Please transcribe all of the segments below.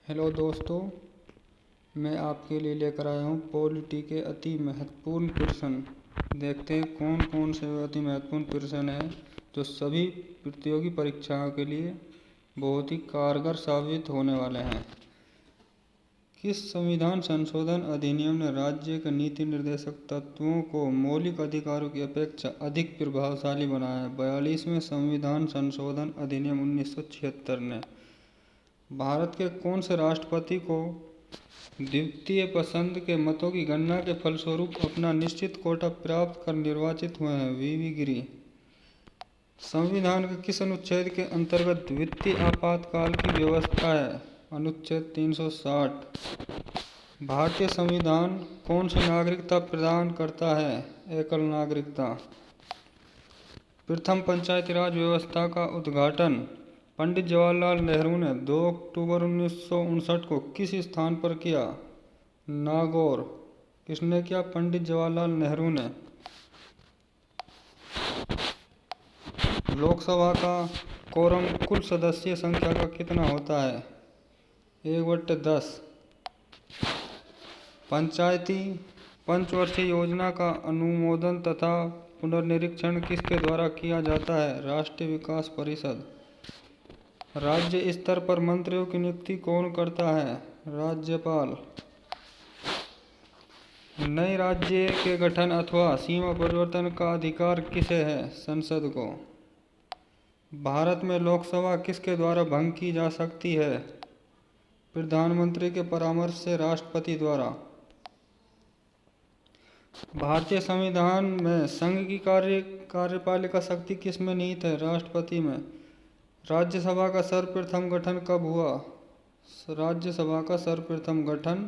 Hello दोस्तों, मैं आपके लिए लेकर आया हूँ पॉलिटी के अति महत्वपूर्ण प्रश्न। देखते हैं कौन कौन से अति महत्वपूर्ण प्रश्न हैं जो सभी प्रतियोगी परीक्षाओं के लिए बहुत ही कारगर साबित होने वाले हैं। किस संविधान संशोधन अधिनियम ने राज्य के नीति निर्देशक तत्वों को मौलिक अधिकारों की अपेक्षा अधिक प्रभावशाली बनाया है? 42वें संविधान संशोधन अधिनियम 1976 ने भारत के कौन से राष्ट्रपति को द्वितीय पसंद के मतों की गणना के फलस्वरूप अपना निश्चित कोटा प्राप्त कर निर्वाचित हुए हैं? वीवी गिरी। संविधान के किस अनुच्छेद के अंतर्गत द्वितीय आपातकाल की व्यवस्था है? अनुच्छेद 360। भारतीय संविधान कौन सी नागरिकता प्रदान करता है? एकल नागरिकता। प्रथम पंचायती राज व्यवस्था का उद्घाटन पंडित जवाहरलाल नेहरू ने 2 अक्टूबर 1959 को किस स्थान पर किया? नागौर। किसने किया? पंडित जवाहरलाल नेहरू ने। लोकसभा का कोरम कुल सदस्य संख्या का कितना होता है? 1/10। पंचायती पंचवर्षीय योजना का अनुमोदन तथा पुनर्निरीक्षण किसके द्वारा किया जाता है? राष्ट्रीय विकास परिषद। राज्य स्तर पर मंत्रियों की नियुक्ति कौन करता है? राज्यपाल। नए राज्य के गठन अथवा सीमा परिवर्तन का अधिकार किसे है? संसद को। भारत में लोकसभा किसके द्वारा भंग की जा सकती है? प्रधानमंत्री के परामर्श से राष्ट्रपति द्वारा। भारतीय संविधान में संघ की कार्यपालिका शक्ति किस में निहित है? राष्ट्रपति में। राज्यसभा का सर्वप्रथम गठन कब हुआ? राज्यसभा का सर्वप्रथम गठन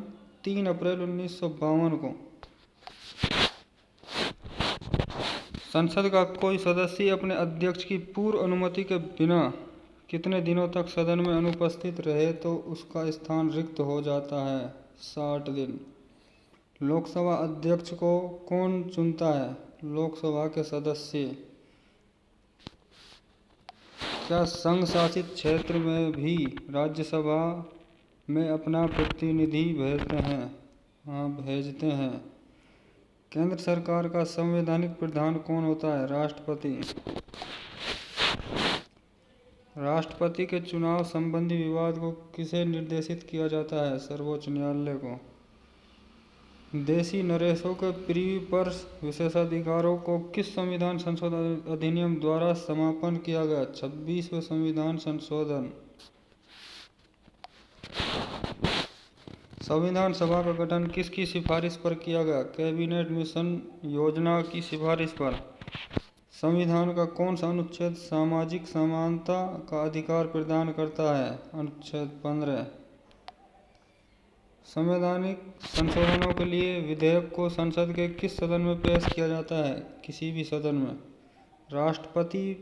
3 अप्रैल 1952 को। संसद का कोई सदस्य अपने अध्यक्ष की पूर्व अनुमति के बिना कितने दिनों तक सदन में अनुपस्थित रहे तो उसका स्थान रिक्त हो जाता है? 60 दिन। लोकसभा अध्यक्ष को कौन चुनता है? लोकसभा के सदस्य। क्या संघ शासित क्षेत्र में भी राज्यसभा में अपना प्रतिनिधि भेजते हैं? हाँ, भेजते हैं। केंद्र सरकार का संवैधानिक प्रधान कौन होता है? राष्ट्रपति। राष्ट्रपति के चुनाव संबंधी विवाद को किसे निर्देशित किया जाता है? सर्वोच्च न्यायालय को। देशी नरेशों के प्रीवी पर्स विशेषाधिकारों को किस संविधान संशोधन अधिनियम द्वारा समापन किया गया? 26वें संविधान संशोधन। संविधान सभा का गठन किसकी सिफारिश पर किया गया? कैबिनेट मिशन योजना की सिफारिश पर। संविधान का कौन सा अनुच्छेद सामाजिक समानता का अधिकार प्रदान करता है? अनुच्छेद 15। संवैधानिक संशोधनों के लिए विधेयक को संसद के किस सदन में पेश किया जाता है? किसी भी सदन में। राष्ट्रपति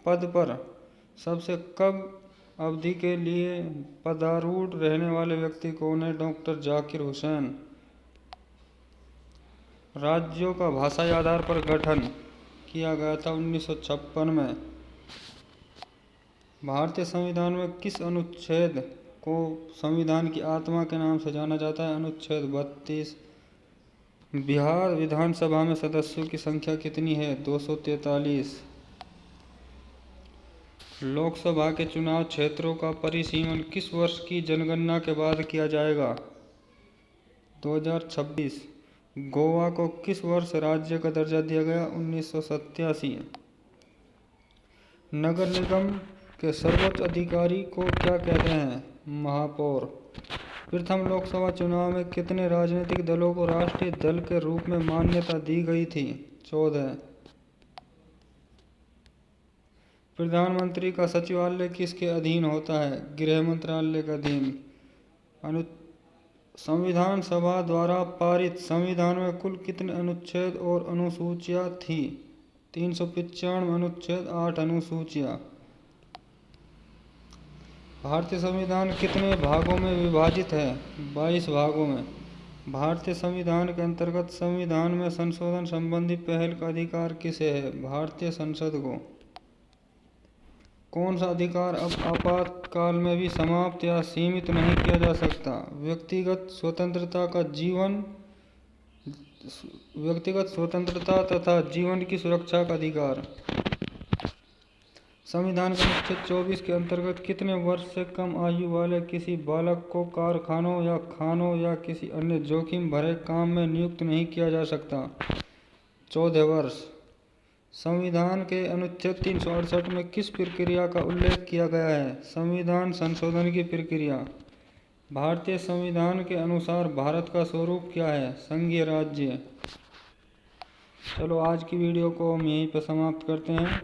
पद पर सबसे कम अवधि के लिए पदारूढ़ रहने वाले व्यक्ति कौन है? डॉक्टर जाकिर हुसैन। राज्यों का भाषाई आधार पर गठन किया गया था 1956 में। भारतीय संविधान में किस अनुच्छेद को संविधान की आत्मा के नाम से जाना जाता है? अनुच्छेद 32। बिहार विधानसभा में सदस्यों की संख्या कितनी है? 243। लोकसभा के चुनाव क्षेत्रों का परिसीमन किस वर्ष की जनगणना के बाद किया जाएगा? 2026। गोवा को किस वर्ष राज्य का दर्जा दिया गया? 1987। नगर निगम के सर्वोच्च अधिकारी को क्या कहते हैं? महापौर। प्रथम लोकसभा चुनाव में कितने राजनीतिक दलों को राष्ट्रीय दल के रूप में मान्यता दी गई थी? 14। प्रधानमंत्री का सचिवालय किसके अधीन होता है? गृह मंत्रालय के अधीन। संविधान सभा द्वारा पारित संविधान में कुल कितने अनुच्छेद और अनुसूचियां थी? 395 अनुच्छेद, 8 अनुसूचियां। भारतीय संविधान कितने भागों में विभाजित है? 22 भागों में। भारतीय संविधान के अंतर्गत संविधान में संशोधन संबंधी पहल का अधिकार किसे है? भारतीय संसद को। कौन सा अधिकार अब आपातकाल में भी समाप्त या सीमित नहीं किया जा सकता? व्यक्तिगत स्वतंत्रता तथा जीवन की सुरक्षा का अधिकार। संविधान के अनुच्छेद 24 के अंतर्गत कितने वर्ष से कम आयु वाले किसी बालक को कारखानों या खानों या किसी अन्य जोखिम भरे काम में नियुक्त नहीं किया जा सकता? 14 वर्ष। संविधान के अनुच्छेद 368 में किस प्रक्रिया का उल्लेख किया गया है? संविधान संशोधन की प्रक्रिया। भारतीय संविधान के अनुसार भारत का स्वरूप क्या है? संघीय राज्य। चलो आज की वीडियो को हम यहीं पर समाप्त करते हैं।